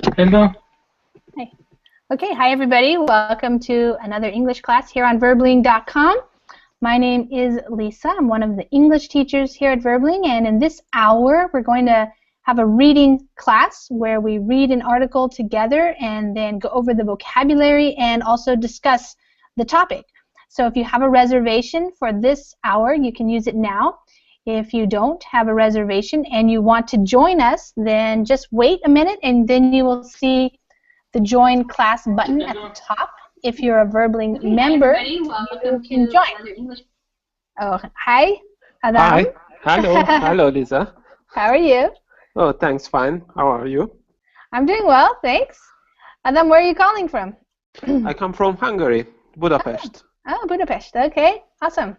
Hello. Hi. Okay, hi everybody. Welcome to another English class here on Verbling.com. My name is Lisa. I'm one of the English teachers here at Verbling, and in this hour we're going to have a reading class where we read an article together and then go over the vocabulary and also discuss the topic. So if you have a reservation for this hour, you can use it now. If you don't have a reservation and you want to join us, then just wait a minute and then you will see the join class button at the top. If you're a Verbling member, you can join. Oh, hi, Adam. Hi. Hello, Lisa. How are you? Oh, thanks, fine. How are you? I'm doing well, thanks. Adam, where are you calling from? I come from Hungary, Budapest. Oh, Budapest. Okay, awesome.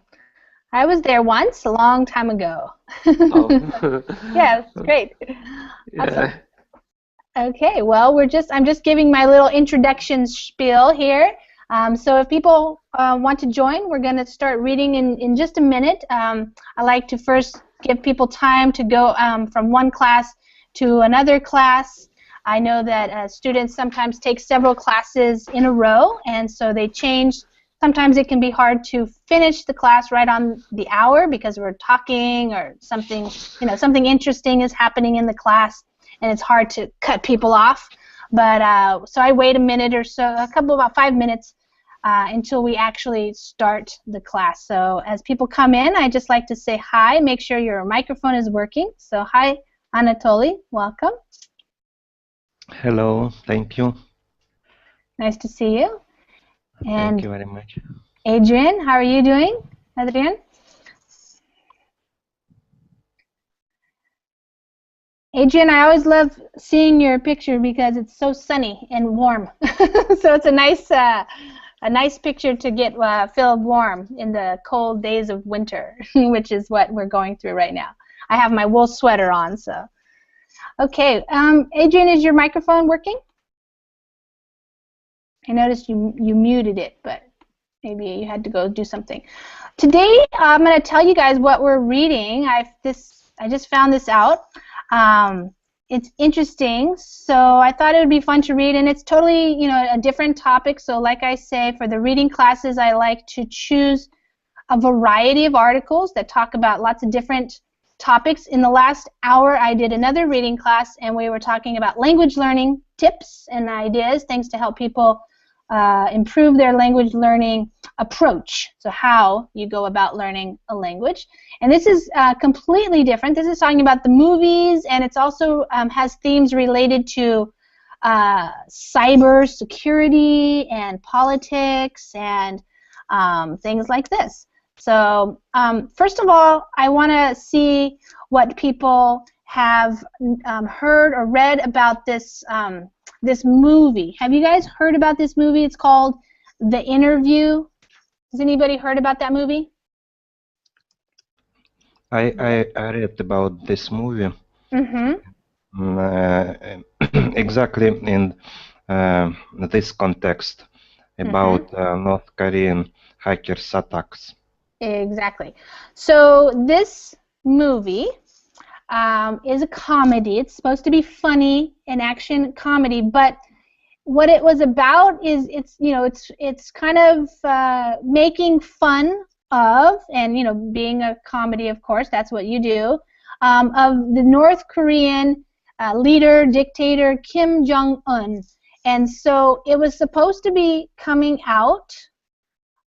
I was there once, a long time ago. Oh. Yeah, it's great. Awesome. Yeah. Okay, well, I'm just giving my little introduction spiel here. So if people want to join, we're going to start reading in just a minute. I like to first give people time to go from one class to another class. I know that students sometimes take several classes in a row, and so they change. Sometimes it can be hard to finish the class right on the hour because we're talking or something, something interesting is happening in the class, and it's hard to cut people off. But so I wait a minute or so, about 5 minutes until we actually start the class. So as people come in, I just like to say hi, make sure your microphone is working. So hi, Anatoly, welcome. Hello, thank you. Nice to see you. And thank you very much. Adrian, how are you doing, Adrian? Adrian, I always love seeing your picture because it's so sunny and warm. So it's a nice picture to get feel warm in the cold days of winter, which is what we're going through right now. I have my wool sweater on, so. Okay, Adrian, is your microphone working? I noticed you muted it, but maybe you had to go do something. Today, I'm going to tell you guys what we're reading. I just found this out. It's interesting, so I thought it would be fun to read, and it's totally, a different topic. So like I say, for the reading classes, I like to choose a variety of articles that talk about lots of different topics. In the last hour, I did another reading class, and we were talking about language learning tips and ideas, things to help people improve their language learning approach, so how you go about learning a language. And this is completely different. This is talking about the movies, and it's also has themes related to cyber security and politics and things like this. So first of all, I want to see what people have heard or read about this this movie. Have you guys heard about this movie? It's called The Interview. Has anybody heard about that movie? I read about this movie. Exactly in this context about North Korean hackers attacks. Exactly. So this movie is a comedy. It's supposed to be funny, an action comedy, but what it was about is it's kind of making fun of, and being a comedy, of course, that's what you do, of the North Korean leader, dictator Kim Jong-un. And so it was supposed to be coming out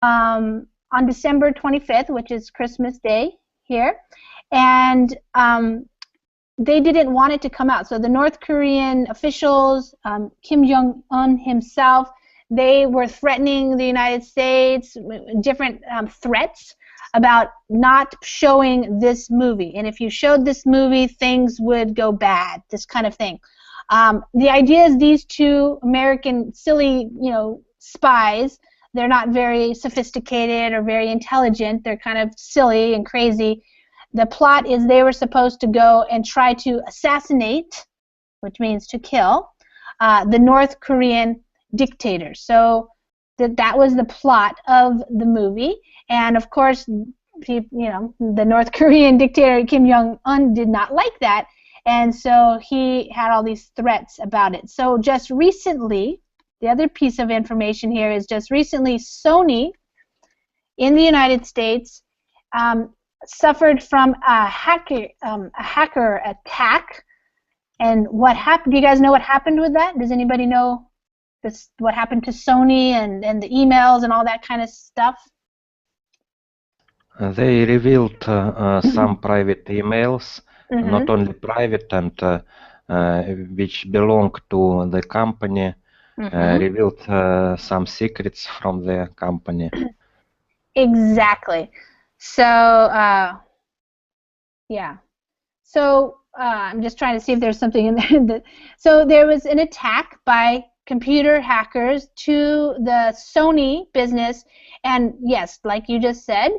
on December 25th, which is Christmas Day here, and they didn't want it to come out. So the North Korean officials, Kim Jong-un himself, they were threatening the United States, different threats about not showing this movie. And if you showed this movie, things would go bad, this kind of thing. The idea is these two American silly, spies, they're not very sophisticated or very intelligent. They're kind of silly and crazy. The plot is they were supposed to go and try to assassinate, which means to kill, the North Korean dictator. So that was the plot of the movie. And of course, the North Korean dictator Kim Jong-un did not like that. And so he had all these threats about it. So just recently, the other piece of information here is just recently Sony in the United States suffered from a hacker attack. And what happened? Do you guys know what happened with that? Does anybody know what happened to Sony and the emails and all that kind of stuff? They revealed some private emails, not only private and which belong to the company, revealed some secrets from the company. Exactly. So, yeah. So I'm just trying to see if there's something in there. So there was an attack by computer hackers to the Sony business, and yes, like you just said,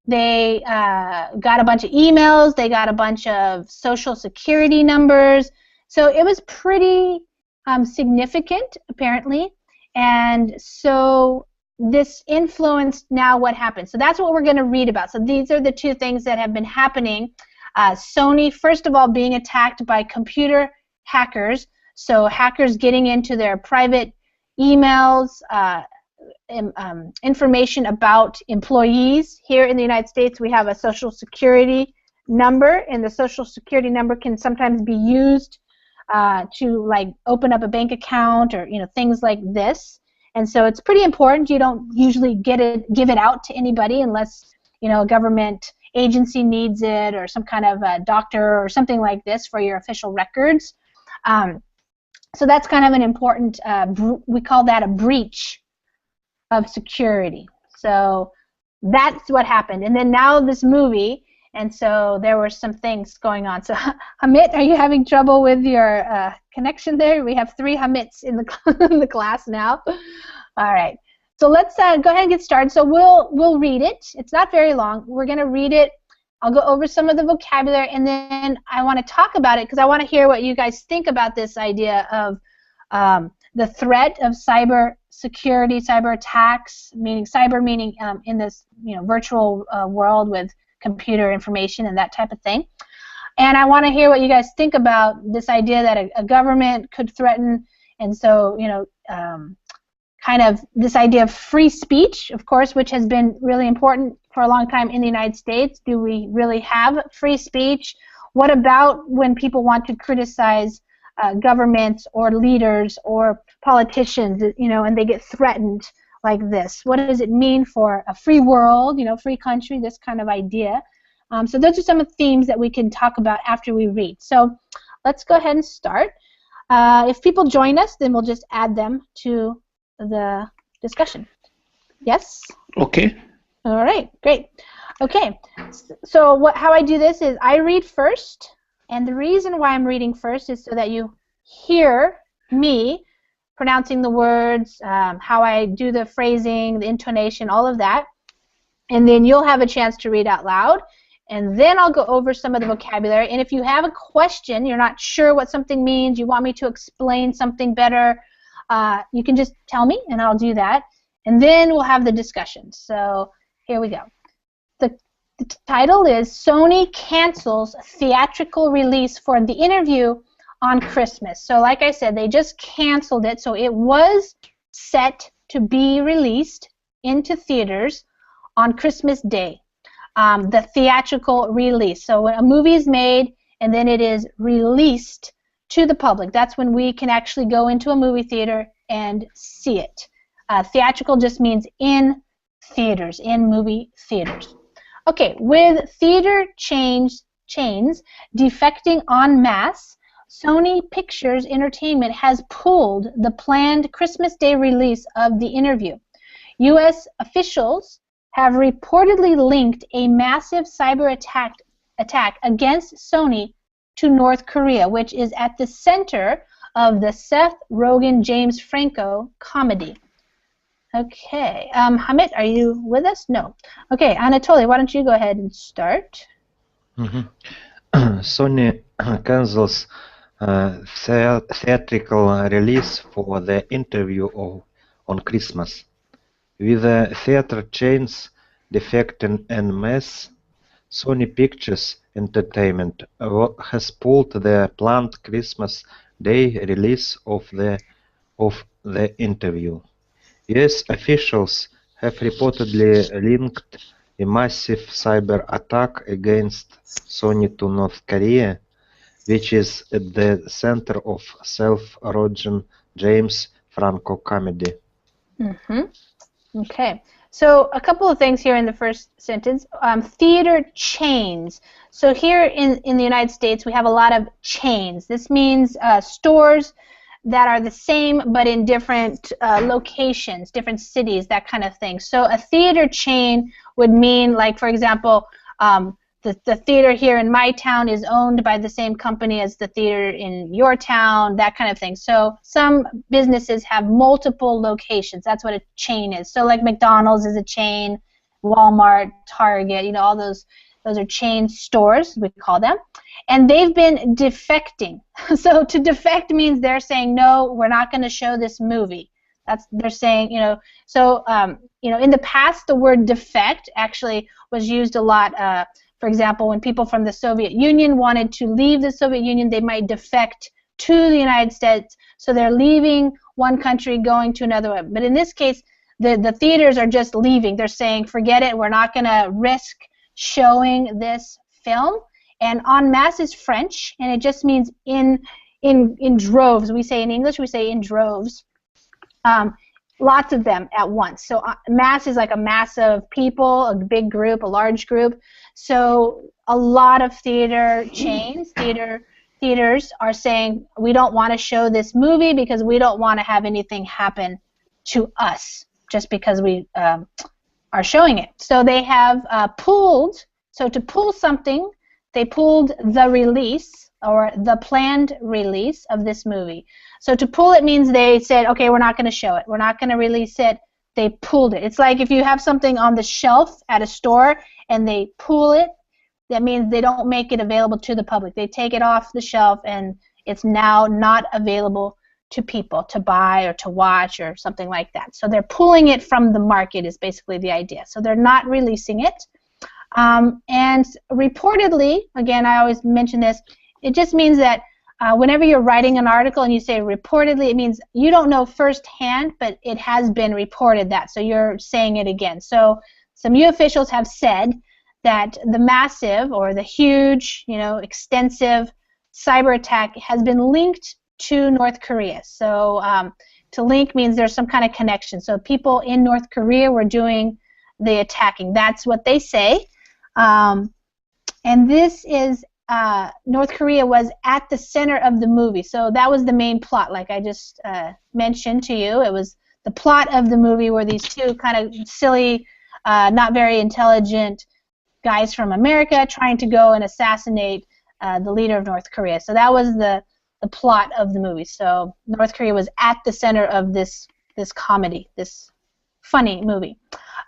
they got a bunch of emails, they got a bunch of social security numbers, so it was pretty significant, apparently, and so this influenced now what happened. So that's what we're going to read about. So these are the two things that have been happening. Sony, first of all, being attacked by computer hackers, so hackers getting into their private emails, information about employees. Here in the United States, we have a Social Security number, and the Social Security number can sometimes be used to like open up a bank account or things like this. And so it's pretty important. You don't usually give it out to anybody unless a government agency needs it, or some kind of a doctor or something like this for your official records. So that's kind of an important, we call that a breach of security. So that's what happened. And then now this movie, and so there were some things going on. So Hamid, are you having trouble with your connection there? We have 3 Hamids in the class now. All right. So let's go ahead and get started. So we'll read it. It's not very long. We're going to read it. I'll go over some of the vocabulary, and then I want to talk about it because I want to hear what you guys think about this idea of the threat of cyber security, cyber attacks, meaning in this virtual world with computer information and that type of thing. And I want to hear what you guys think about this idea that a government could threaten, and so kind of this idea of free speech, of course, which has been really important for a long time in the United States. Do we really have free speech? What about when people want to criticize governments or leaders or politicians, and they get threatened like this? What does it mean for a free world, free country, this kind of idea? So those are some of the themes that we can talk about after we read. So let's go ahead and start. If people join us, then we'll just add them to the discussion. Yes? Okay. All right, great. Okay, so how I do this is I read first, and the reason why I'm reading first is so that you hear me pronouncing the words, how I do the phrasing, the intonation, all of that, and then you'll have a chance to read out loud, and then I'll go over some of the vocabulary. And if you have a question, you're not sure what something means, you want me to explain something better, you can just tell me, and I'll do that, and then we'll have the discussion. So here we go. The title is Sony Cancels Theatrical Release for the Interview on Christmas. So like I said, they just canceled it. So it was set to be released into theaters on Christmas Day, the theatrical release. So when a movie is made and then it is released to the public, that's when we can actually go into a movie theater and see it. Theatrical just means in theaters, in movie theaters. Okay, with theater chains defecting en masse, Sony Pictures Entertainment has pulled the planned Christmas Day release of The Interview. U.S. officials have reportedly linked a massive cyber attack against Sony to North Korea, which is at the center of the Seth Rogen-James Franco comedy. Okay, Hamid, are you with us? No. Okay, Anatoly, why don't you go ahead and start? Sony cancels theatrical release for The Interview on Christmas. With the theater chains defecting en masse, Sony Pictures Entertainment has pulled their planned Christmas Day release of the interview. US officials have reportedly linked a massive cyber attack against Sony to North Korea, which is at the center of Seth James Franco comedy. Okay. So a couple of things here in the first sentence. Theater chains. So here in the United States, we have a lot of chains. This means stores that are the same but in different locations, different cities, that kind of thing. So a theater chain would mean, like, for example, the theater here in my town is owned by the same company as the theater in your town, that kind of thing. So some businesses have multiple locations. That's what a chain is. So like McDonald's is a chain, Walmart, Target, you know, all those are chain stores, we call them. And they've been defecting. So to defect means they're saying, no, we're not going to show this movie. They're saying, you know, so, you know, in the past, the word defect actually was used a lot. For example, when people from the Soviet Union wanted to leave the Soviet Union, they might defect to the United States. So they're leaving one country, going to another one. But in this case, the theaters are just leaving. They're saying, forget it, we're not going to risk showing this film. And en masse is French, and it just means in droves. We say in English, we say in droves. Lots of them at once. So mass is like a mass of people, a big group, a large group. So a lot of theater chains, theaters are saying, we don't want to show this movie because we don't want to have anything happen to us just because we are showing it. So they have pulled, so to pull something, they pulled the release or the planned release of this movie. So to pull it means they said, okay, we're not going to show it. We're not going to release it. They pulled it. It's like if you have something on the shelf at a store and they pull it, that means they don't make it available to the public. They take it off the shelf and it's now not available to people to buy or to watch or something like that. So they're pulling it from the market is basically the idea. So they're not releasing it. And reportedly, again, I always mention this, it just means that whenever you're writing an article and you say reportedly, it means you don't know firsthand, but it has been reported that, so you're saying it again. So some U officials have said that the massive or the huge, you know, extensive cyber attack has been linked to North Korea. So to link means there's some kind of connection. So people in North Korea were doing the attacking. That's what they say. And this is North Korea was at the center of the movie. So that was the main plot, like I just mentioned to you. It was the plot of the movie were these two kind of silly, not very intelligent guys from America trying to go and assassinate the leader of North Korea. So that was the plot of the movie. So North Korea was at the center of this comedy, this funny movie.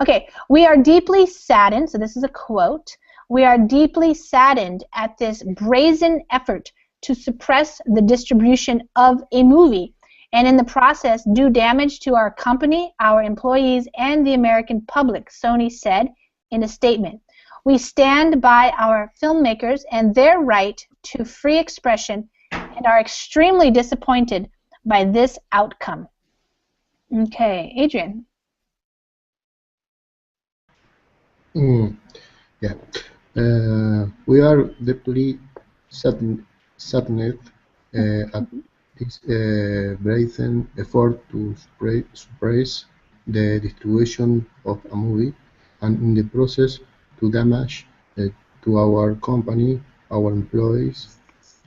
Okay, we are deeply saddened, so this is a quote, we are deeply saddened at this brazen effort to suppress the distribution of a movie and in the process do damage to our company, our employees, and the American public, Sony said in a statement. We stand by our filmmakers and their right to free expression and are extremely disappointed by this outcome. Okay, Adrian. Yeah. We are deeply saddened at this brazen effort to suppress the distribution of a movie and in the process to damage to our company, our employees,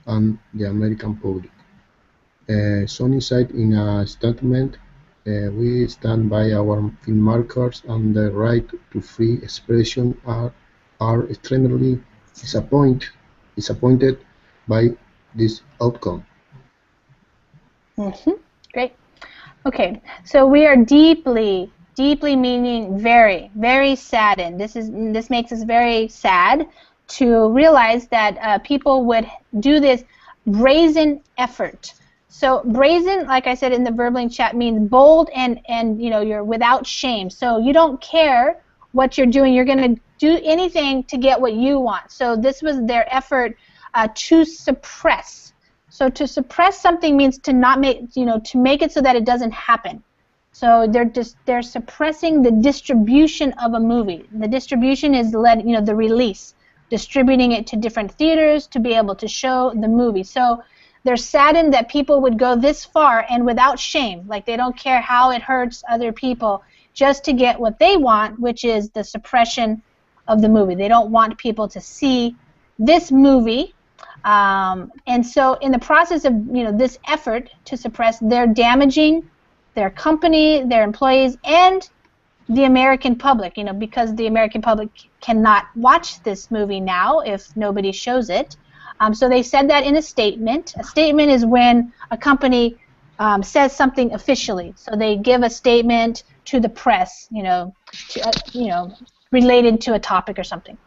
and the American public. Sony said in a statement, we stand by our filmmakers and the right to free expression are extremely disappointed by this outcome. Great. Okay, so we are deeply meaning very, very saddened. This makes us very sad to realize that people would do this brazen effort. So brazen, like I said in the Verbling chat, means bold and you know, you're without shame. So you don't care what you're doing. You're going to do anything to get what you want. So this was their effort to suppress. So to suppress something means to not make, to make it so that it doesn't happen. So they're suppressing the distribution of a movie. The distribution is the release, distributing it to different theaters to be able to show the movie. So they're saddened that people would go this far and without shame, like they don't care how it hurts other people, just to get what they want, which is the suppression of the movie. They don't want people to see this movie. And so in the process of this effort to suppress, they're damaging their company, their employees, and the American public, because the American public cannot watch this movie now if nobody shows it. So they said that in a statement. A statement is when a company says something officially. So they give a statement to the press, related to a topic or something.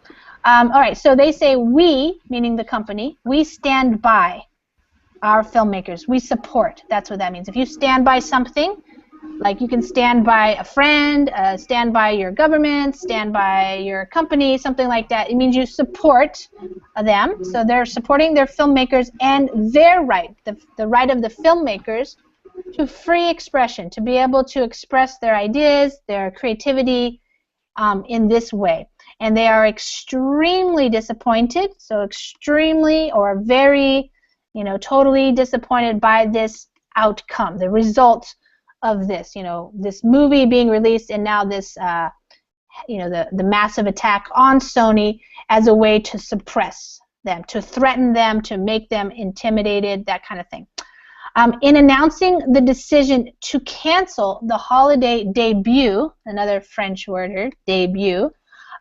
All right, so they say we, meaning the company, we stand by our filmmakers. We support. That's what that means. If you stand by something, like you can stand by a friend, stand by your government, stand by your company, something like that. It means you support them. So they're supporting their filmmakers and their right, the right of the filmmakers to free expression, to be able to express their ideas, their creativity in this way. And they are extremely disappointed, so extremely or very, totally disappointed by this outcome, the result of this, this movie being released and now this, the massive attack on Sony as a way to suppress them, to threaten them, to make them intimidated, that kind of thing. In announcing the decision to cancel the holiday debut, another French word here, debut,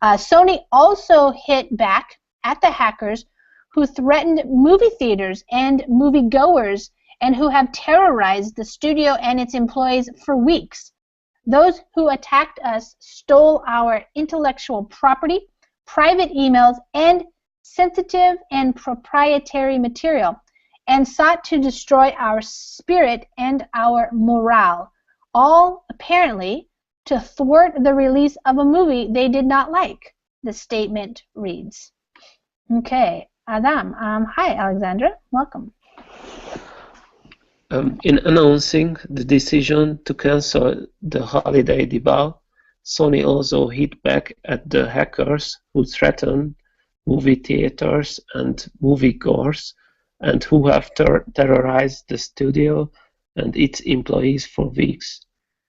Sony also hit back at the hackers who threatened movie theaters and moviegoers and who have terrorized the studio and its employees for weeks. Those who attacked us stole our intellectual property, private emails, and sensitive and proprietary material, and sought to destroy our spirit and our morale, all apparently to thwart the release of a movie they did not like, the statement reads. Okay, Adam. Hi, Alexandra. Welcome. In announcing the decision to cancel the holiday debut, Sony also hit back at the hackers who threaten movie theaters and moviegoers and who have terrorized the studio and its employees for weeks.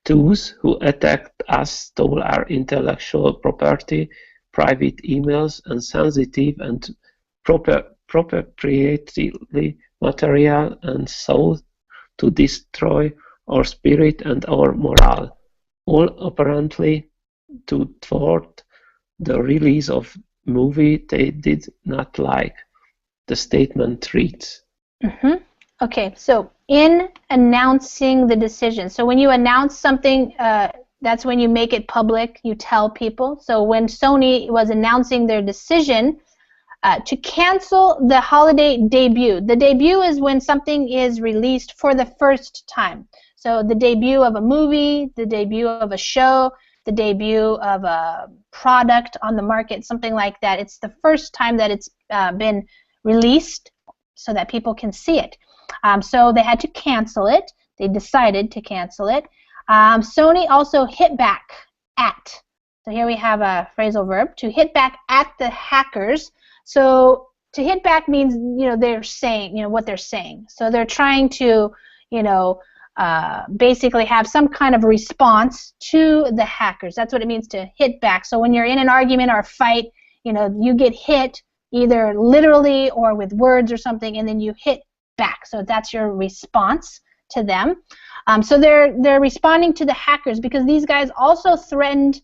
Those who attacked us stole our intellectual property, private emails, and sensitive and proprietary material, and sought to destroy our spirit and our morale, all apparently to thwart the release of movie they did not like, the statement reads. Mm-hmm. Okay, so in announcing the decision, so when you announce something, that's when you make it public, you tell people. So when Sony was announcing their decision to cancel the holiday debut, the debut is when something is released for the first time. So the debut of a movie, the debut of a show, the debut of a product on the market, something like that. It's the first time that it's been released so that people can see it. So they had to cancel it. They decided to cancel it. Sony also hit back at. So here we have a phrasal verb, to hit back at the hackers. So to hit back means, they're saying, what they're saying. So they're trying to, basically have some kind of response to the hackers. That's what it means to hit back. So when you're in an argument or a fight, you get hit either literally or with words or something, and then you hit back. So that's your response to them. So they're responding to the hackers because these guys also threatened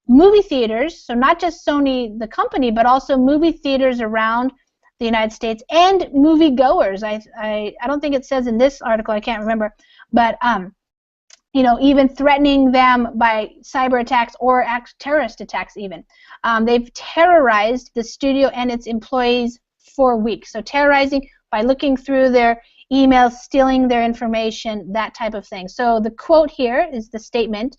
movie theaters, so not just Sony the company, but also movie theaters around the United States and moviegoers. I don't think it says in this article, I can't remember, but even threatening them by cyber attacks or terrorist attacks even. They've terrorized the studio and its employees for weeks. So terrorizing by looking through their emails, stealing their information, that type of thing. So the quote here is the statement.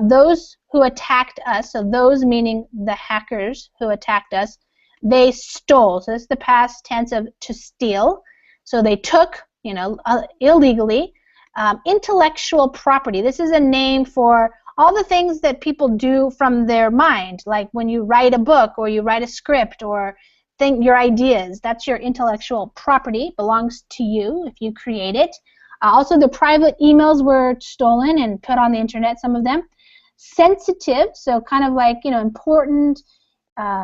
those who attacked us, so those meaning the hackers who attacked us, they stole. So this is the past tense of to steal. So they took, illegally, intellectual property. This is a name for all the things that people do from their mind, like when you write a book or you write a script or think your ideas. That's your intellectual property, belongs to you if you create it. Also, the private emails were stolen and put on the internet, some of them. Sensitive, so kind of like, important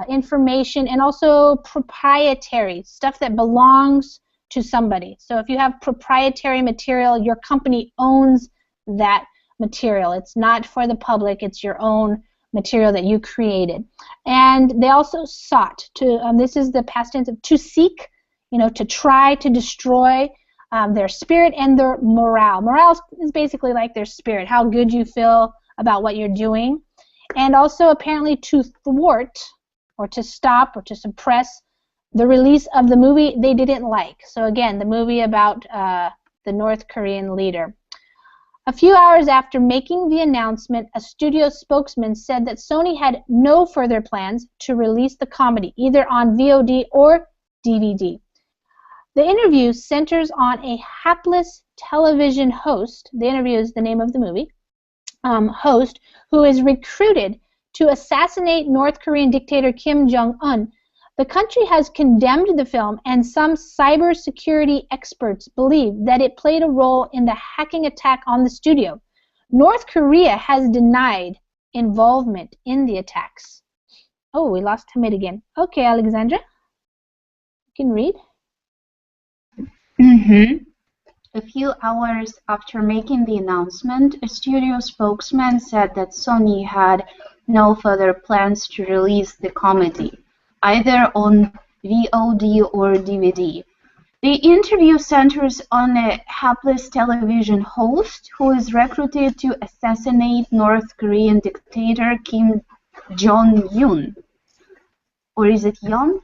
information, and also proprietary, stuff that belongs to somebody. So if you have proprietary material, your company owns that material. It's not for the public, it's your own material that you created. And they also sought to, this is the past tense of to seek, to try to destroy their spirit and their morale. Morale is basically like their spirit, how good you feel about what you're doing. And also apparently to thwart or to stop or to suppress the release of the movie they didn't like. So again, the movie about the North Korean leader. A few hours after making the announcement, a studio spokesman said that Sony had no further plans to release the comedy, either on VOD or DVD. The interview centers on a hapless television host, the interview is the name of the movie, host, who is recruited to assassinate North Korean dictator Kim Jong-un. The country has condemned the film, and some cybersecurity experts believe that it played a role in the hacking attack on the studio. North Korea has denied involvement in the attacks. Oh, we lost Hamid again. Okay, Alexandra, you can read. A few hours after making the announcement, a studio spokesman said that Sony had no further plans to release the comedy, either on VOD or DVD. The interview centers on a hapless television host who is recruited to assassinate North Korean dictator Kim Jong-un. Or is it Yon?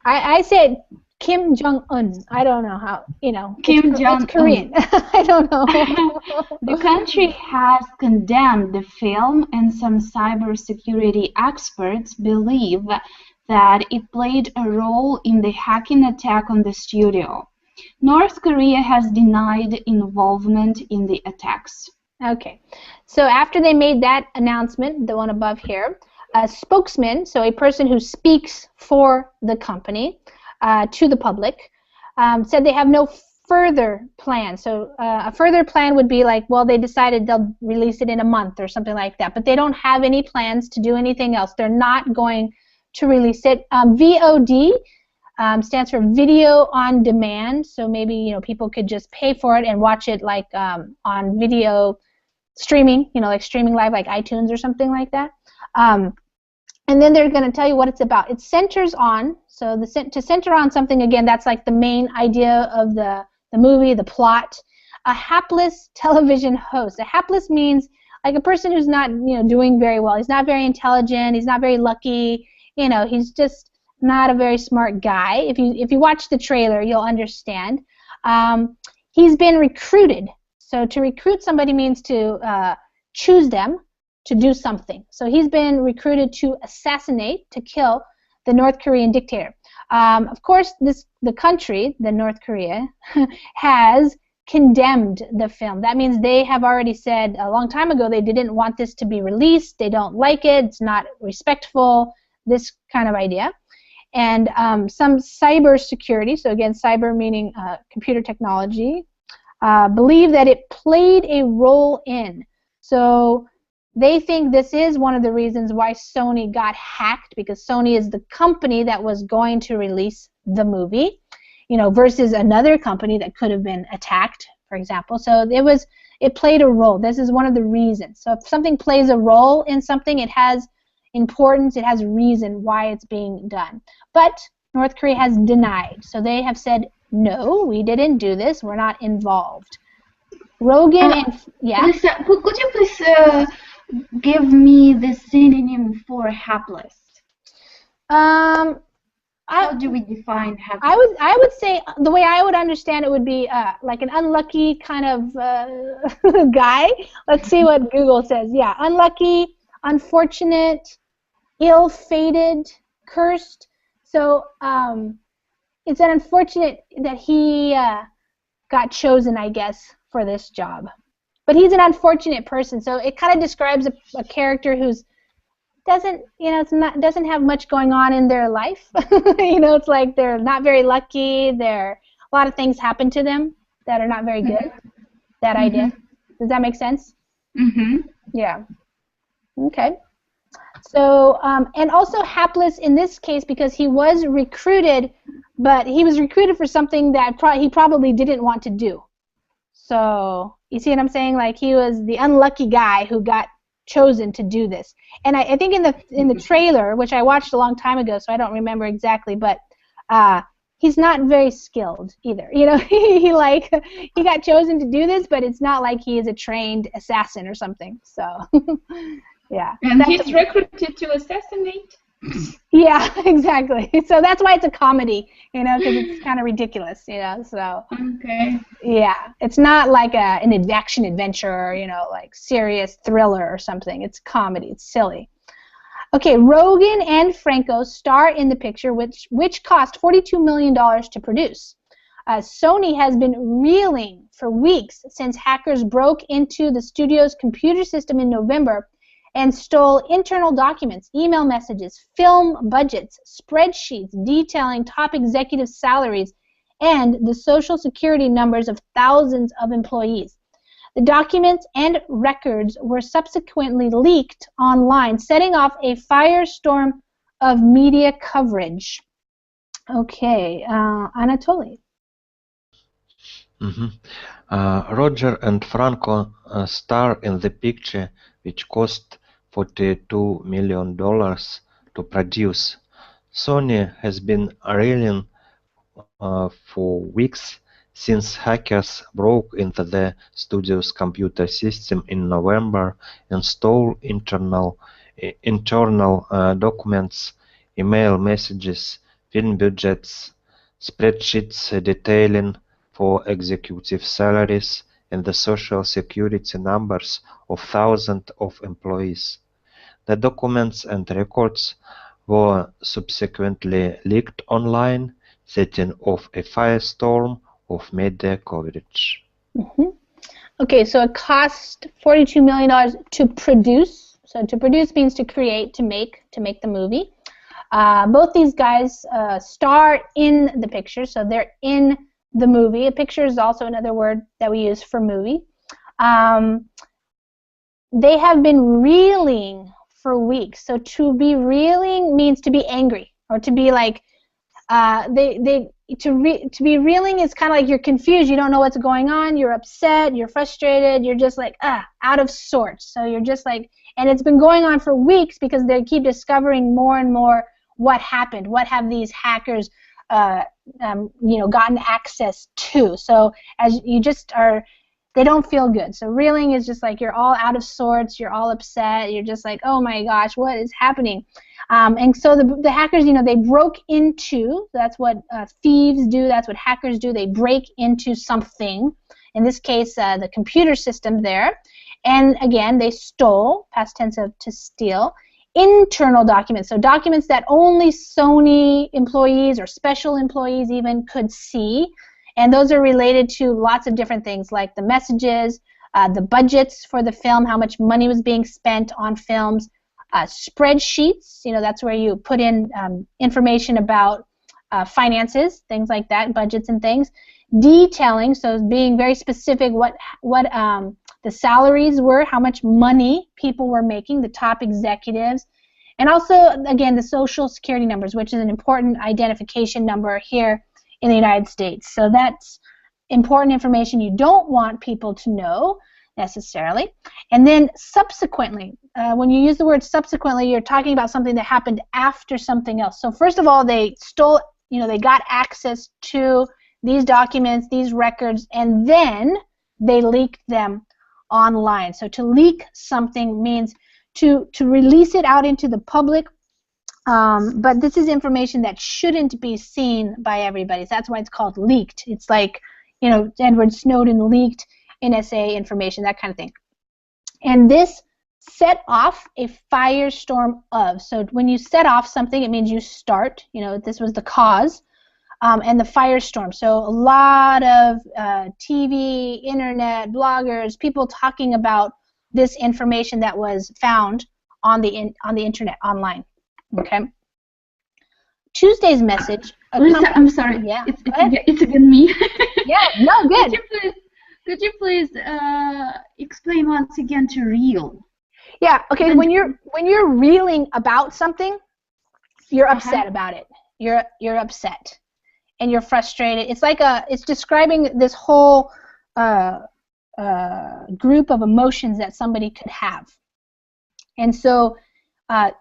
I said Kim Jong-un. I don't know how, Kim Jong-un. It's Korean. I don't know. The country has condemned the film, and some cybersecurity experts believe that it played a role in the hacking attack on the studio. North Korea has denied involvement in the attacks. Okay. So after they made that announcement, the one above here, a spokesman, so a person who speaks for the company to the public, said they have no further plan. So a further plan would be like, well, they decided they'll release it in a month or something like that, but they don't have any plans to do anything else. They're not going to release it. VOD stands for video on demand, so maybe people could just pay for it and watch it like on video streaming, like streaming live like iTunes or something like that. And then they're going to tell you what it's about. It centers on, so to center on something, again, that's like the main idea of the movie, the plot. A hapless television host. A hapless means like a person who's not doing very well. He's not very intelligent. He's not very lucky. He's just not a very smart guy. If you watch the trailer, you'll understand. He's been recruited. So to recruit somebody means to choose them to do something. So he's been recruited to assassinate, to kill the North Korean dictator. Of course, the country, the North Korea, has condemned the film. That means they have already said a long time ago they didn't want this to be released. They don't like it. It's not respectful. This kind of idea. And some cyber security, so again, cyber meaning computer technology, believe that it played a role in. So they think this is one of the reasons why Sony got hacked, because Sony is the company that was going to release the movie, versus another company that could have been attacked, for example. So it played a role. This is one of the reasons. So if something plays a role in something, it has importance, it has reason why it's being done. But North Korea has denied. So they have said, no, we didn't do this. We're not involved. Rogan and... Yeah? Lisa, could you please give me the synonym for hapless? I How do we define hacker? I would say the way I would understand it would be like an unlucky kind of guy. Let's see what Google says. Yeah, unlucky, unfortunate, ill-fated, cursed. So it's an unfortunate that he got chosen, I guess, for this job. But he's an unfortunate person, so it kind of describes a character who's doesn't have much going on in their life. It's like they're not very lucky. A lot of things happen to them that are not very good. That idea. Does that make sense? Yeah. Okay. So, and also hapless in this case because he was recruited, but he was recruited for something that he probably didn't want to do. So, you see what I'm saying? Like he was the unlucky guy who got chosen to do this. And I think in the trailer, which I watched a long time ago, so I don't remember exactly, but he's not very skilled either. He got chosen to do this, but it's not like he is a trained assassin or something. So yeah. And he's recruited to assassinate. Yeah, exactly. So that's why it's a comedy, because it's kind of ridiculous, so. Okay. Yeah, it's not like an action adventure, like serious thriller or something. It's comedy. It's silly. Okay, Rogen and Franco star in the picture, which cost $42 million to produce. Sony has been reeling for weeks since hackers broke into the studio's computer system in November and stole internal documents, email messages, film budgets, spreadsheets detailing top executive salaries, and the social security numbers of thousands of employees. The documents and records were subsequently leaked online, setting off a firestorm of media coverage. Okay, Anatoly. Roger and Franco star in the picture, which cost $42 million to produce. Sony has been reeling for weeks since hackers broke into the studio's computer system in November and stole internal documents, email messages, film budgets, spreadsheets detailing for executive salaries, and the social security numbers of thousands of employees. The documents and records were subsequently leaked online, setting off a firestorm of media coverage. Okay, so it cost $42 million to produce. So to produce means to create, to make the movie. Both these guys star in the picture, so they're in the movie. A picture is also another word that we use for movie. They have been reeling for weeks. So to be reeling means to be angry, or to be like to be reeling is kind of like you're confused. You don't know what's going on. You're upset. You're frustrated. You're just like out of sorts. So you're just like, and it's been going on for weeks because they keep discovering more and more what happened. What have these hackers gotten access to? So as you just are. They don't feel good. So reeling is just like you're all out of sorts, you're all upset, you're just like, oh my gosh, what is happening? And so the hackers, they broke into, that's what thieves do, that's what hackers do, they break into something, in this case the computer system there, and again they stole, past tense of to steal, internal documents, so documents that only Sony employees or special employees even could see. And those are related to lots of different things, like the messages, the budgets for the film, how much money was being spent on films, spreadsheets, that's where you put in information about finances, things like that, budgets and things, detailing, so being very specific what the salaries were, how much money people were making, the top executives, and also, again, the social security numbers, which is an important identification number here in the United States. So that's important information you don't want people to know necessarily. And then subsequently, when you use the word subsequently, you're talking about something that happened after something else. So first of all, they stole, they got access to these documents, these records, and then they leaked them online. So to leak something means to release it out into the public But this is information that shouldn't be seen by everybody. So that's why it's called leaked. It's like, you know, Edward Snowden leaked NSA information, that kind of thing. And this set off a firestorm of. So when you set off something, it means you start. You know, this was the cause. And the firestorm. So a lot of TV, internet, bloggers, people talking about this information that was found on the internet, online. Okay. Tuesday's message. Lisa, I'm sorry. Yeah. It's again me. Yeah. No. Good. Could you please explain once again to reel? Yeah. Okay. And when you're reeling about something, you're upset about it. You're upset. And you're frustrated. It's like it's describing this whole group of emotions that somebody could have. And so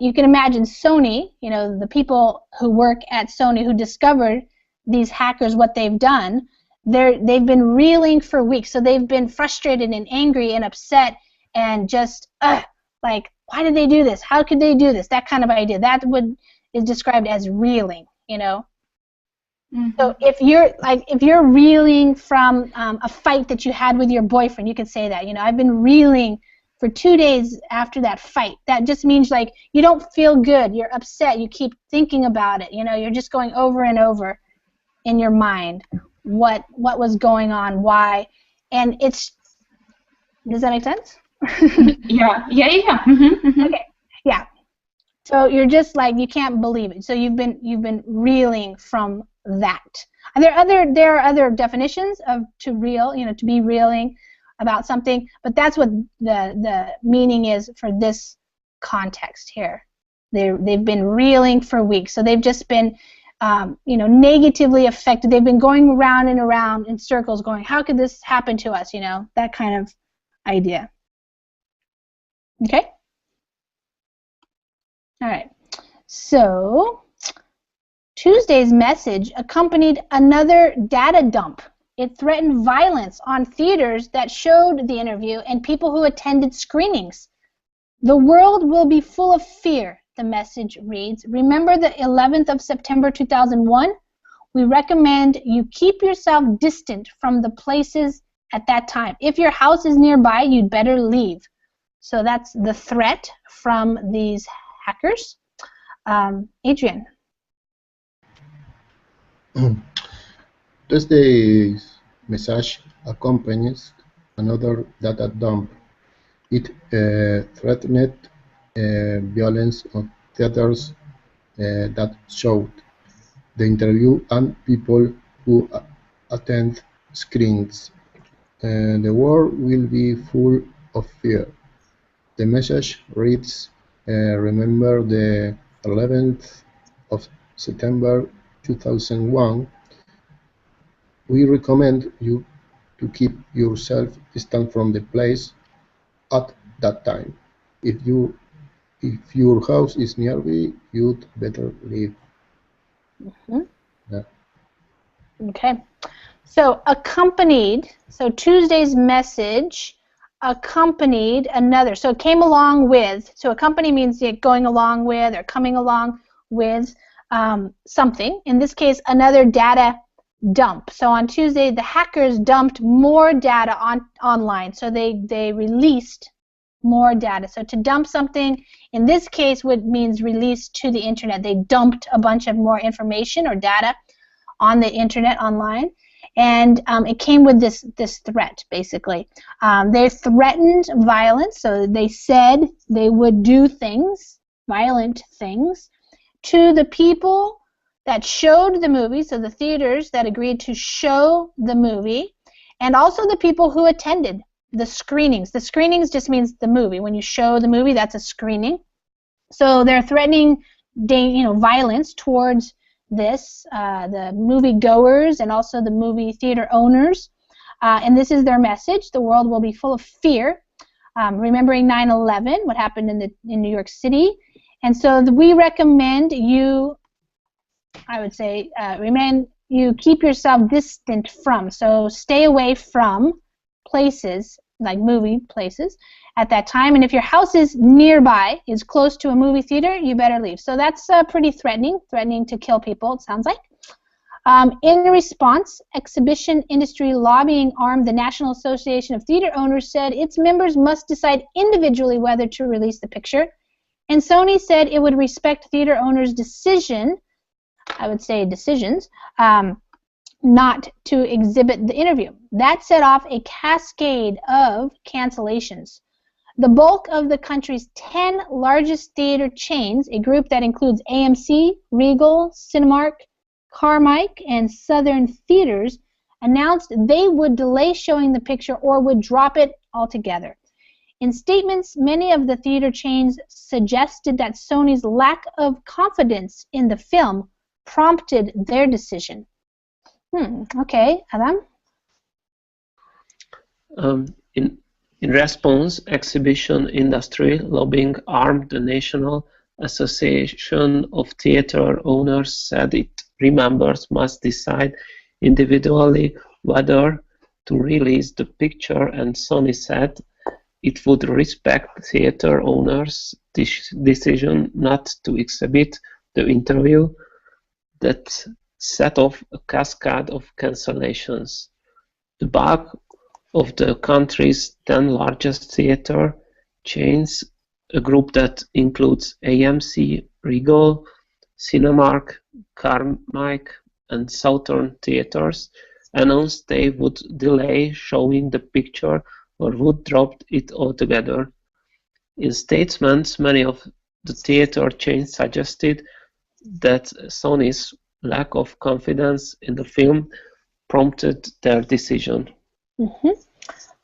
you can imagine Sony, you know, the people who work at Sony who discovered these hackers, what they've done, they've been reeling for weeks. So they've been frustrated and angry and upset and just like, why did they do this? How could they do this? That kind of idea. That is described as reeling, you know. Mm-hmm. So if you're reeling from a fight that you had with your boyfriend, you can say that. You know, I've been reeling for 2 days after that fight. That just means like you don't feel good. You're upset. You keep thinking about it. You know, you're just going over and over in your mind what was going on, why, and it's. Does that make sense? Yeah. Mm-hmm. Mm-hmm. Okay. Yeah. So you're just like you can't believe it. So you've been reeling from that. And there are other definitions of to reel, you know, to be reeling about something, but that's what the meaning is for this context here. They've been reeling for weeks, so they've just been you know, negatively affected. They've been going around and around in circles, going, how could this happen to us? You know, that kind of idea. Okay. All right. So Tuesday's message accompanied another data dump. It threatened violence on theaters that showed the interview and people who attended screenings. The world will be full of fear, the message reads. Remember the 11th of September 2001? We recommend you keep yourself distant from the places at that time. If your house is nearby, you'd better leave. So that's the threat from these hackers. Adrian. Tuesday's message accompanies another data dump. It threatened violence on theaters that showed the interview and people who attend screenings. The world will be full of fear. The message reads, remember the 11th of September 2001. We recommend you to keep yourself distant from the place at that time. If your house is nearby, you'd better leave. Mm-hmm. Yeah. Okay. So Tuesday's message accompanied another. So it came along with. So accompany means going along with or coming along with something. In this case, another data dump. So on Tuesday, the hackers dumped more data online. So they released more data. So to dump something, in this case, means release to the internet. They dumped a bunch of more information or data on the internet online. And it came with this threat, basically. They threatened violence, so they said they would do things, violent things, to the people that showed the movie, so the theaters that agreed to show the movie, and also the people who attended the screenings. The screenings just means the movie. When you show the movie, that's a screening. So they're threatening, violence towards the movie goers and also the movie theater owners. And this is their message. The world will be full of fear, remembering 9/11, what happened in New York City. And so we recommend you, I would say, you keep yourself distant from. So stay away from places like movie places at that time. And if your house is nearby, is close to a movie theater, you better leave. So that's pretty threatening to kill people, it sounds like. In response, exhibition industry lobbying arm, the National Association of Theater Owners, said its members must decide individually whether to release the picture. And Sony said it would respect theater owners' decision, I would say decisions, not to exhibit the interview. That set off a cascade of cancellations. The bulk of the country's 10 largest theater chains, a group that includes AMC, Regal, Cinemark, Carmike, and Southern Theaters, announced they would delay showing the picture or would drop it altogether. In statements, many of the theater chains suggested that Sony's lack of confidence in the film prompted their decision. Okay, Adam? In response, exhibition industry lobbying arm, the National Association of Theater Owners, said its members must decide individually whether to release the picture, and Sony said it would respect theater owners' decision not to exhibit the interview. That set off a cascade of cancellations. The bulk of the country's 10 largest theater chains, a group that includes AMC, Regal, Cinemark, Carmike, and Southern Theaters, announced they would delay showing the picture or would drop it altogether. In statements, many of the theater chains suggested that Sony's lack of confidence in the film prompted their decision.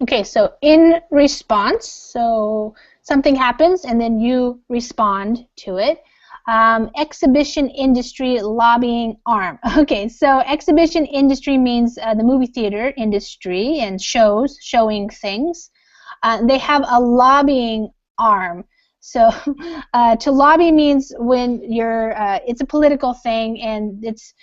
Okay, so in response, so something happens and then you respond to it. Exhibition industry lobbying arm. Okay, so exhibition industry means the movie theater industry and showing things. They have a lobbying arm. So to lobby means when you're, it's a political thing, and it's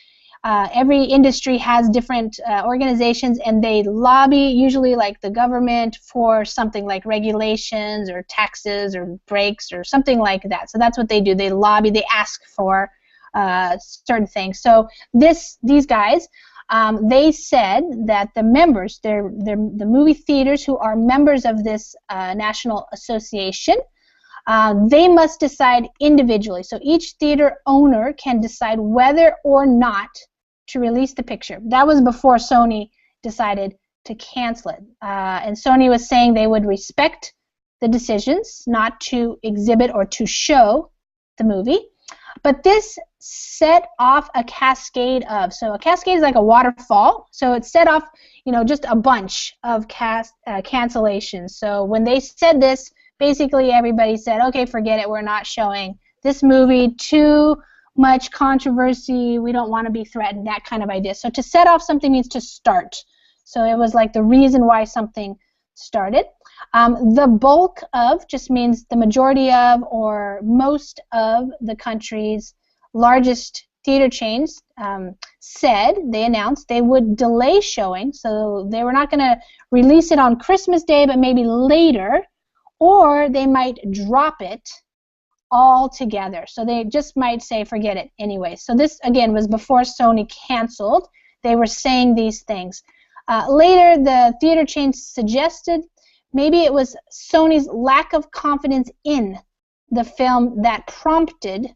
every industry has different organizations, and they lobby, usually like the government, for something like regulations or taxes or breaks or something like that. So that's what they do. They lobby. They ask for certain things. So these guys, they said that the members, the movie theaters who are members of this national association, they must decide individually. So each theater owner can decide whether or not to release the picture. That was before Sony decided to cancel it. And Sony was saying they would respect the decisions not to exhibit or to show the movie. But this set off a cascade of, so a cascade is like a waterfall, so it set off, just a bunch of cancellations. So when they said this, basically everybody said, okay, forget it, we're not showing this movie, too much controversy, we don't want to be threatened, that kind of idea. So to set off something means to start. So it was like the reason why something started. The bulk of just means the majority of or most of the country's largest theater chains they announced they would delay showing, so they were not going to release it on Christmas Day, but maybe later, or they might drop it altogether. So they just might say forget it anyway. So this again was before Sony canceled. They were saying these things. Later the theater chain suggested maybe it was Sony's lack of confidence in the film that prompted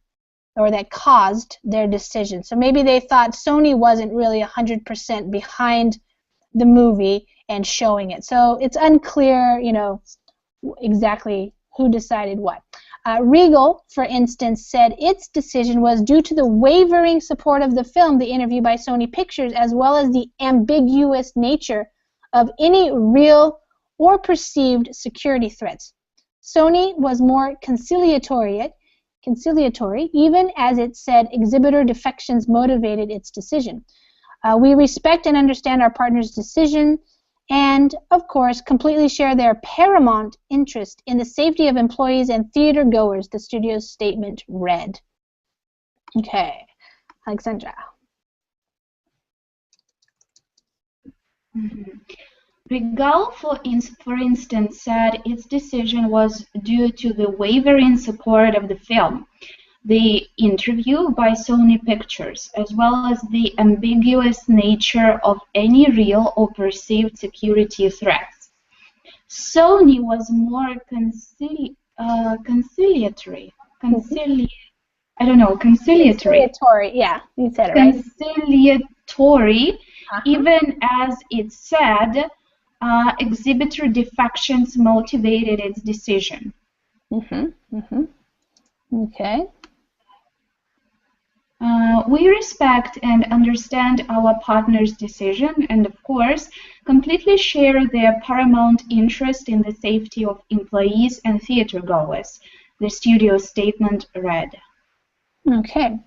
or that caused their decision. So maybe they thought Sony wasn't really 100% behind the movie and showing it. So it's unclear, exactly who decided what. Regal, for instance, said its decision was due to the wavering support of the film, The Interview by Sony Pictures, as well as the ambiguous nature of any real or perceived security threats. Sony was more conciliatory, even as it said exhibitor defections motivated its decision. We respect and understand our partner's decision and, of course, completely share their paramount interest in the safety of employees and theater goers, the studio's statement read. Okay, Alexandra. Regal, for instance, said its decision was due to the wavering support of the film, the interview by Sony Pictures, as well as the ambiguous nature of any real or perceived security threats. Sony was more conciliatory. Conciliatory, yeah, you said it right. Conciliatory, even as it said exhibitor defections motivated its decision. Okay. We respect and understand our partner's decision and, of course, completely share their paramount interest in the safety of employees and theatergoers, the studio statement read. Okay.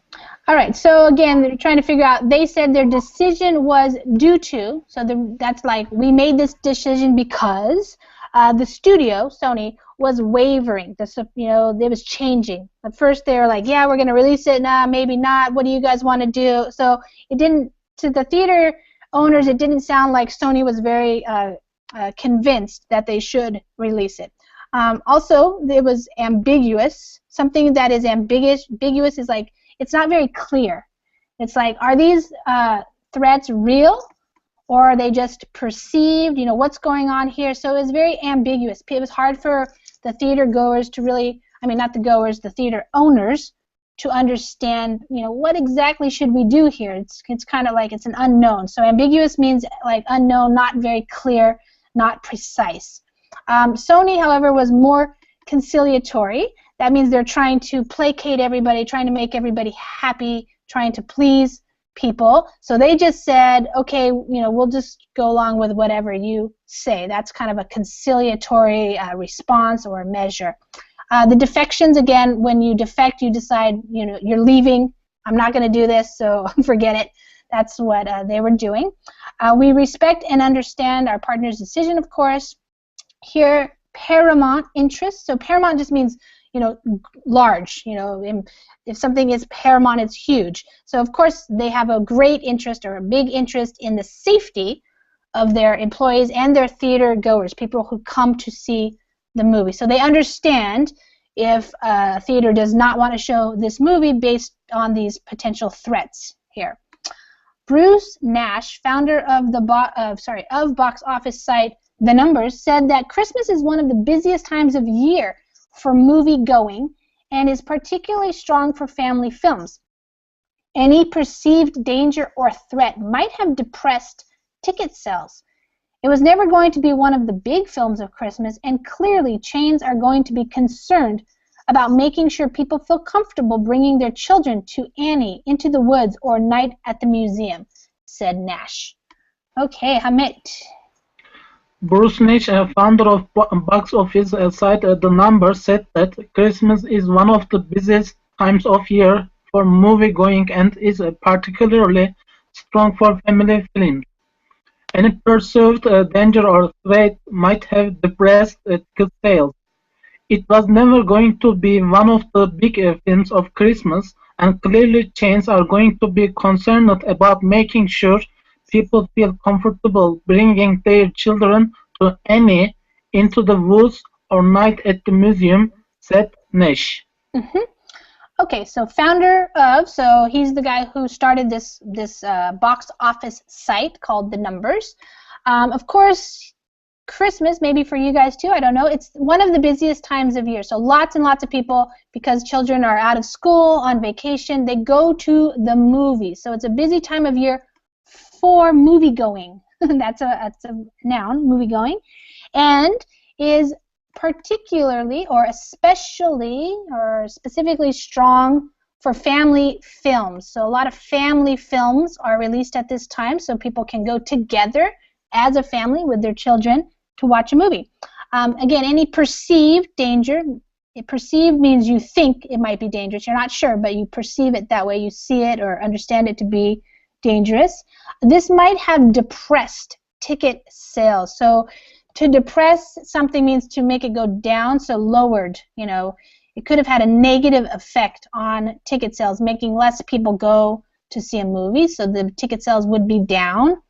All right. So, again, they're trying to figure out, they said their decision was due to, so that's like, we made this decision because the studio, Sony, was wavering. It was changing. At first, they were like, yeah, we're going to release it. Nah, maybe not. What do you guys want to do? So it didn't, to the theater owners, it didn't sound like Sony was very convinced that they should release it. Also, it was ambiguous. Something that is ambiguous is like, it's not very clear. It's like, are these threats real? Or are they just perceived? What's going on here? So it was very ambiguous. It was hard for the theater goers to really, not the goers, the theater owners, to understand, what exactly should we do here? It's kind of like it's an unknown. So ambiguous means like unknown, not very clear, not precise. Sony, however, was more conciliatory. That means they're trying to placate everybody, trying to make everybody happy, trying to please people. So they just said, okay, we'll just go along with whatever you say. That's kind of a conciliatory response or measure. The defections, again, when you defect, you decide, you're leaving. I'm not going to do this, so forget it. That's what they were doing. We respect and understand our partner's decision, of course. Here, paramount interest. So paramount just means, large. If something is paramount, it's huge. So, of course, they have a great interest or a big interest in the safety of their employees and their theater goers, people who come to see the movie. So they understand if a theater does not want to show this movie based on these potential threats here. Bruce Nash, founder of the box office site The Numbers, said that Christmas is one of the busiest times of year for movie going and is particularly strong for family films. Any perceived danger or threat might have depressed ticket sales. It was never going to be one of the big films of Christmas, and clearly chains are going to be concerned about making sure people feel comfortable bringing their children to Annie, Into the Woods, or Night at the Museum, said Nash. Okay, Hamid. Bruce Nash, founder of box office site The Numbers, said that Christmas is one of the busiest times of year for movie-going and is particularly strong for family films. Any perceived danger or threat might have depressed ticket sales. It was never going to be one of the big films of Christmas, and clearly chains are going to be concerned about making sure people feel comfortable bringing their children to Annie, Into the Woods, or Night at the Museum, said Nash. Okay, so so he's the guy who started this box office site called The Numbers. Of course, Christmas, maybe for you guys too, I don't know, it's one of the busiest times of year. So lots and lots of people, because children are out of school, on vacation, they go to the movies. So it's a busy time of year for movie-going. That's a noun, movie-going, and is particularly or especially or specifically strong for family films. So a lot of family films are released at this time, so people can go together as a family with their children to watch a movie. Again, any perceived danger, perceived means you think it might be dangerous. You're not sure, but you perceive it that way. You see it or understand it to be dangerous. This might have depressed ticket sales. So to depress something means to make it go down, so lowered. It could have had a negative effect on ticket sales, making less people go to see a movie, so the ticket sales would be down.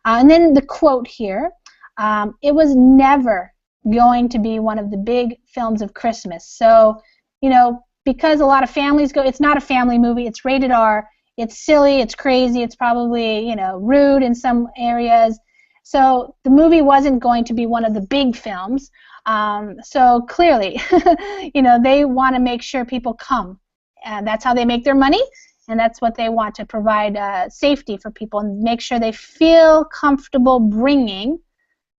And then the quote here, It was never going to be one of the big films of Christmas. So, you know, because a lot of families go, it's not a family movie, it's rated R, it's silly, it's crazy, it's probably, you know, rude in some areas. So the movie wasn't going to be one of the big films. So clearly, you know, they want to make sure people come. And that's how they make their money, and that's what they want to provide safety for people and make sure they feel comfortable bringing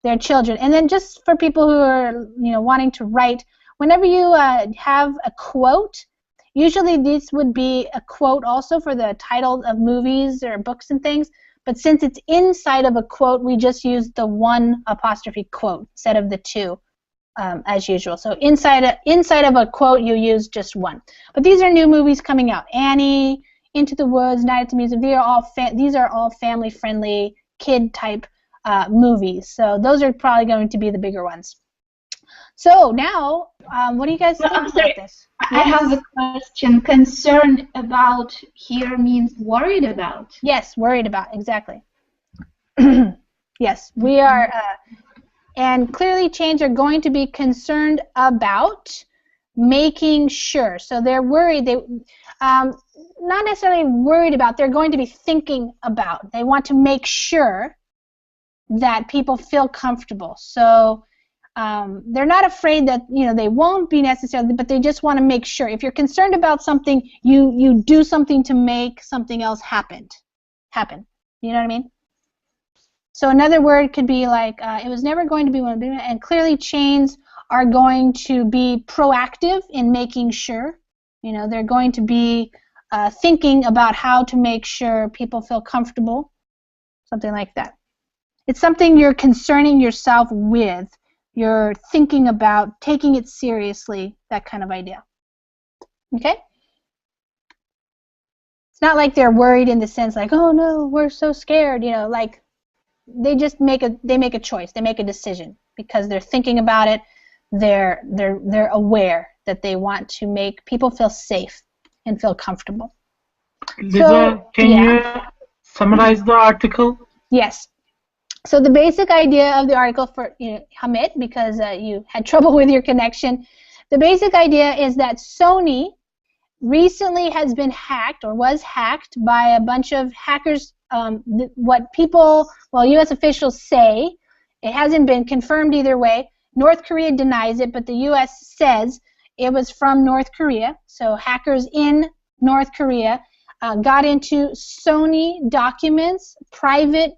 their children. And then just for people who are, you know, wanting to write, whenever you have a quote, usually this would be a quote also for the title of movies or books and things, but since it's inside of a quote, we just use the one apostrophe quote instead of the two. As usual. So inside of a quote, you use just one. But these are new movies coming out. Annie, Into the Woods, Night at the Museum. These are all family-friendly, kid-type movies. So those are probably going to be the bigger ones. So now, what do you guys think about this? I have a question. Concerned about here means worried about. Yes, worried about, exactly. Yes, we are... and Clearly Changed are going to be concerned about making sure. So they're worried. They not necessarily worried about. They're going to be thinking about. They want to make sure that people feel comfortable. So they're not afraid that, you know, they won't be necessarily, but they just want to make sure. If you're concerned about something, you do something to make something else happen. You know what I mean? So another word could be like, it was never going to be one of the, and Clearly Changed are going to be proactive in making sure, you know, they're going to be thinking about how to make sure people feel comfortable, something like that. It's something you're concerning yourself with, you're thinking about, taking it seriously, that kind of idea. Okay? It's not like they're worried in the sense like, oh no, we're so scared, you know, like, they just make a choice. They make a decision because they're thinking about it. They're aware that they want to make people feel safe and feel comfortable. Lisa, can you summarize the article? Yes. So the basic idea of the article for Hamid, because you had trouble with your connection, the basic idea is that Sony recently has been hacked or was hacked by a bunch of hackers. What people, well, U.S. officials say, it hasn't been confirmed either way. North Korea denies it, but the U.S. says it was from North Korea. So hackers in North Korea got into Sony documents, private,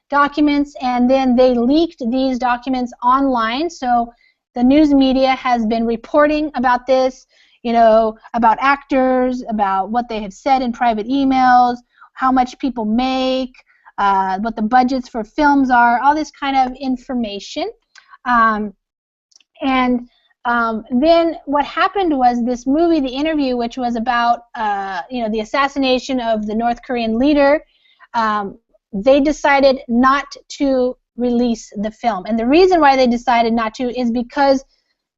documents, and then they leaked these documents online. So the news media has been reporting about this, about actors, about what they have said in private emails, how much people make, what the budgets for films are, all this kind of information. Then what happened was this movie, The Interview, which was about the assassination of the North Korean leader, they decided not to release the film. And the reason why they decided not to is because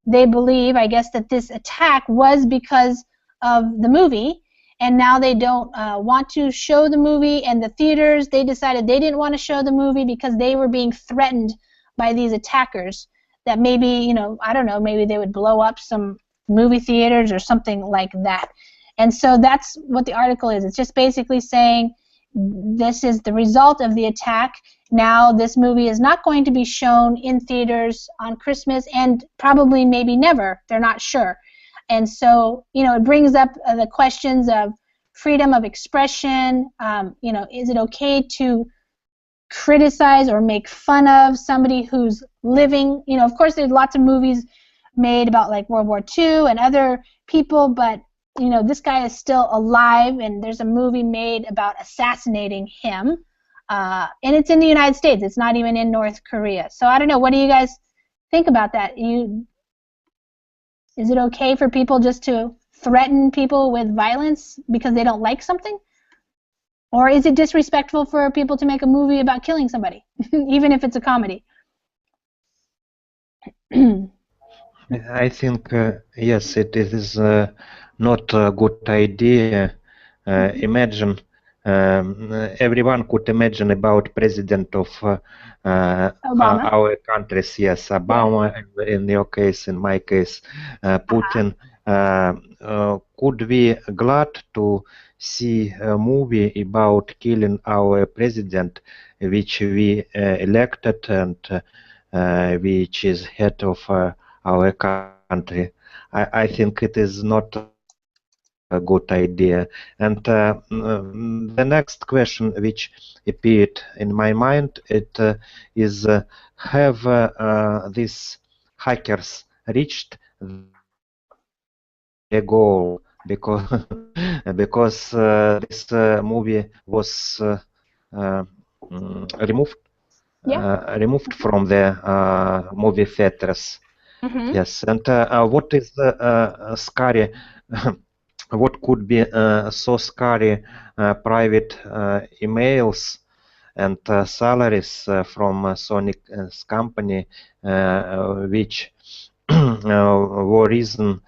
they believe, I guess, that this attack was because of the movie, and now they don't want to show the movie, and the theaters, they decided they didn't want to show the movie because they were being threatened by these attackers that maybe, I don't know, maybe they would blow up some movie theaters or something like that. And so that's what the article is. It's just basically saying this is the result of the attack. Now this movie is not going to be shown in theaters on Christmas and probably maybe never. They're not sure. And so, it brings up the questions of freedom of expression. Is it okay to criticize or make fun of somebody who's living? Of course, there's lots of movies made about like World War II and other people, but this guy is still alive, and there's a movie made about assassinating him, and it's in the United States. It's not even in North Korea. So I don't know. What do you guys think about that? Is it okay for people just to threaten people with violence because they don't like something? Or is it disrespectful for people to make a movie about killing somebody, even if it's a comedy? I think, yes, it is not a good idea. Imagine everyone could imagine about president of Obama. our countries. Yes, Obama. In your case, in my case, Putin. Could we glad to see a movie about killing our president, which we elected and which is head of our country? I think it is not a good idea. And the next question which appeared in my mind, it is have these hackers reached their goal? Because because this movie was removed removed from the movie theaters. Yes, and what is the scary? What could be so scary private emails and salaries from Sonic's company, which were reason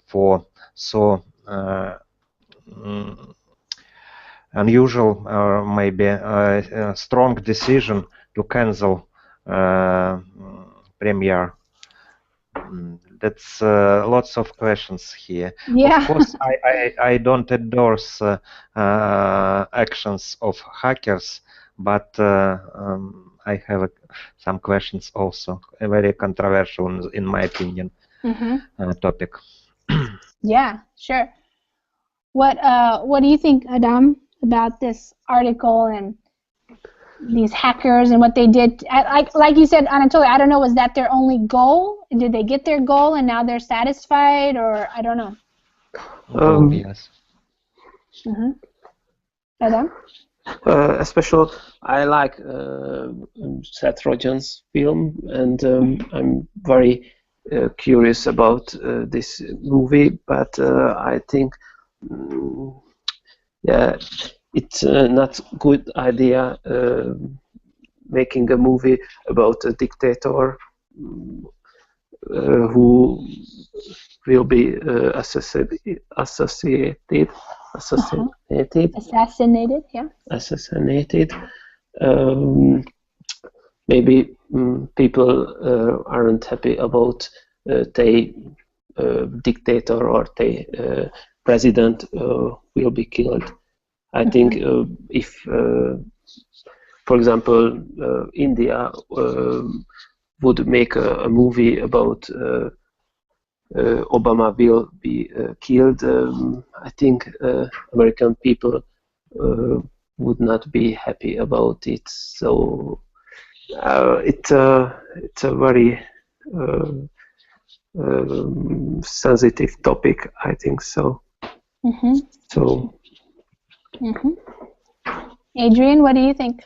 for so unusual or maybe a strong decision to cancel premiere. That's lots of questions here. Yeah. Of course, I don't endorse actions of hackers, but I have some questions also, very controversial in my opinion topic. Yeah, sure. What do you think, Adam, about this article and these hackers and what they did? Like you said, Anatoly, I don't know, was that their only goal? Did they get their goal and now they're satisfied, or I don't know? Yes. Adam? Especially, I like Seth Rogen's film, and I'm very curious about this movie, but I think, yeah, it's not good idea making a movie about a dictator who will be assassinated. Assassinated, yeah. Assassinated. Maybe people aren't happy about the dictator or the president will be killed. I think if, for example, India would make a movie about Obama will be killed, I think American people would not be happy about it. So it's a very sensitive topic, I think so. So. Adrian, what do you think?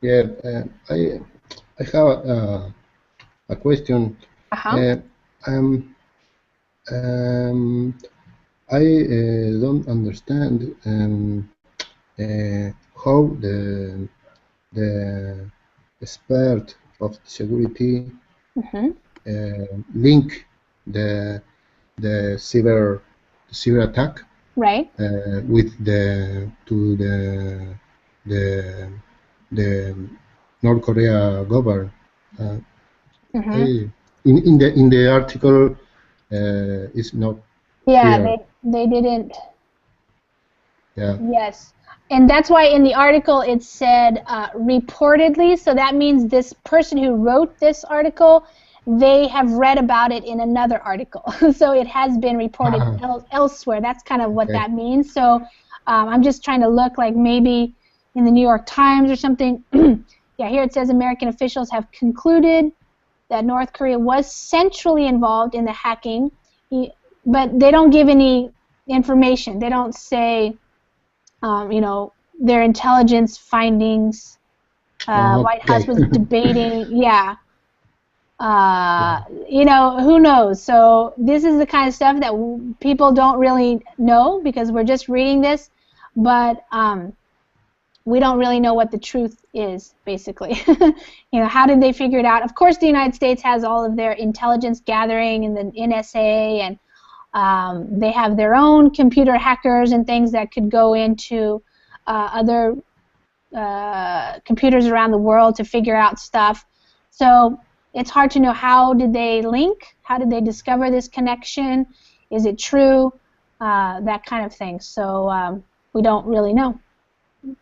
Yeah, I have a question. I don't understand how the expert of security link the cyber attack, right, with the North Korea government. In the article, it's not. Yeah, clear. they didn't. Yeah. Yes. And that's why in the article it said reportedly, so that means this person who wrote this article, they have read about it in another article. So it has been reported elsewhere. That's kind of what that means. So I'm just trying to look, like maybe in the New York Times or something. Yeah, here it says American officials have concluded that North Korea was centrally involved in the hacking, but they don't give any information. They don't say, you know, their intelligence findings. White House was debating. Yeah. You know, who knows? So this is the kind of stuff that people don't really know because we're just reading this. But we don't really know what the truth is, basically. You know, how did they figure it out? Of course, the United States has all of their intelligence gathering and the NSA, and they have their own computer hackers and things that could go into other computers around the world to figure out stuff. So it's hard to know, how did they link? How did they discover this connection? Is it true? That kind of thing. So we don't really know.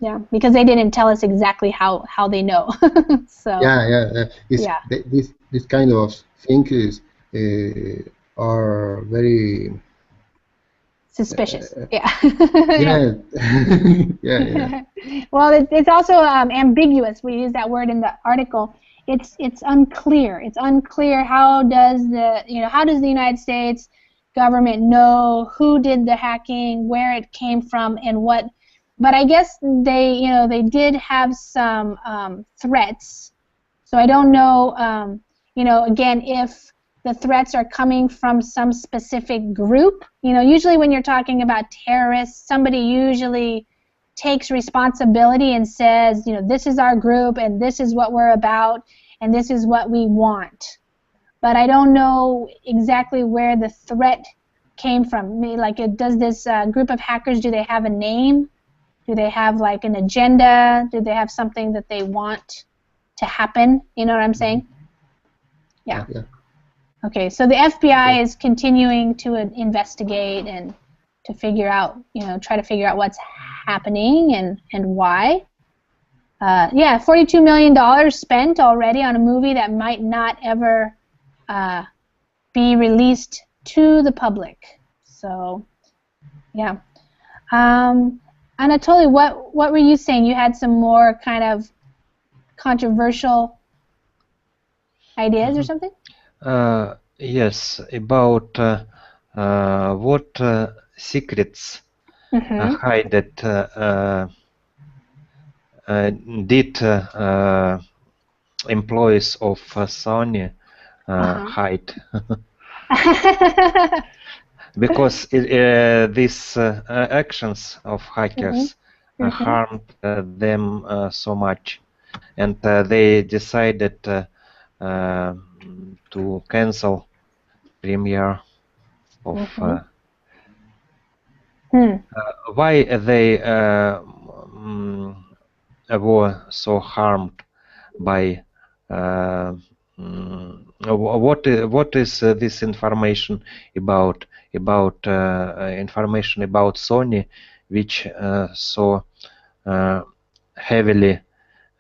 Yeah, because they didn't tell us exactly how they know. So this kind of things are very suspicious. Yeah. Yeah. Well, it's also ambiguous. We use that word in the article. It's unclear. It's unclear how does the United States government know who did the hacking, where it came from, and what. But I guess they did have some threats. So I don't know, again, if the threats are coming from some specific group. Usually when you're talking about terrorists, somebody usually takes responsibility and says, this is our group and this is what we're about and this is what we want. But I don't know exactly where the threat came from. Like, does this group of hackers, do they have a name? Do they have like an agenda? Do they have something that they want to happen? You know what I'm saying? Yeah. Okay, so the FBI is continuing to investigate and to figure out, try to figure out what's happening and why. $42 million spent already on a movie that might not ever be released to the public. So, yeah. Anatoly, what were you saying? You had some more kind of controversial ideas or something? Yes, about what secrets did employees of Sony hide? Because these actions of hackers harmed them so much, and they decided to cancel premiere of. Why they were so harmed by? What is this information about? Information about Sony, which so heavily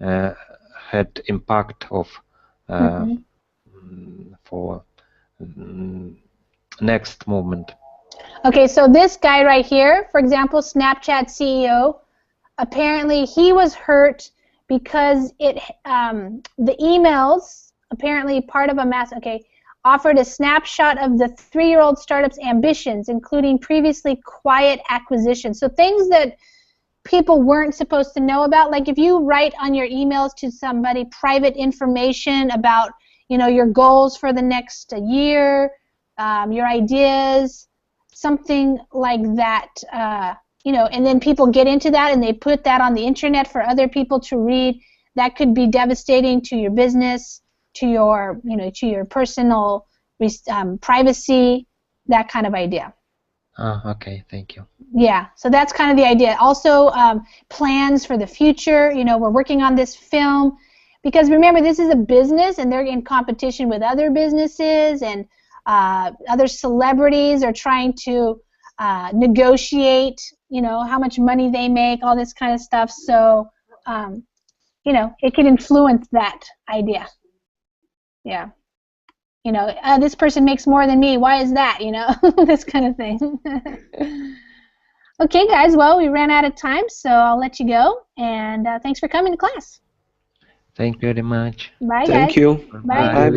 had impact of for next movement. Okay, so this guy right here, for example, Snapchat CEO, apparently he was hurt because the emails, apparently part of a mass, offered a snapshot of the 3-year-old startup's ambitions, including previously quiet acquisitions. So things that people weren't supposed to know about, like if you write on your emails to somebody private information about, your goals for the next year, your ideas, something like that, and then people get into that and they put that on the internet for other people to read, that could be devastating to your business, to your, to your personal privacy, that kind of idea. Okay, thank you. Yeah, so that's kind of the idea. Also, plans for the future. We're working on this film because remember, this is a business, and they're in competition with other businesses, and other celebrities are trying to negotiate. How much money they make, all this kind of stuff. So, it can influence that idea. Yeah. This person makes more than me. Why is that? This kind of thing. Okay, guys. Well, we ran out of time, so I'll let you go. And thanks for coming to class. Thank you very much. Bye, guys. Thank you. Bye. Bye.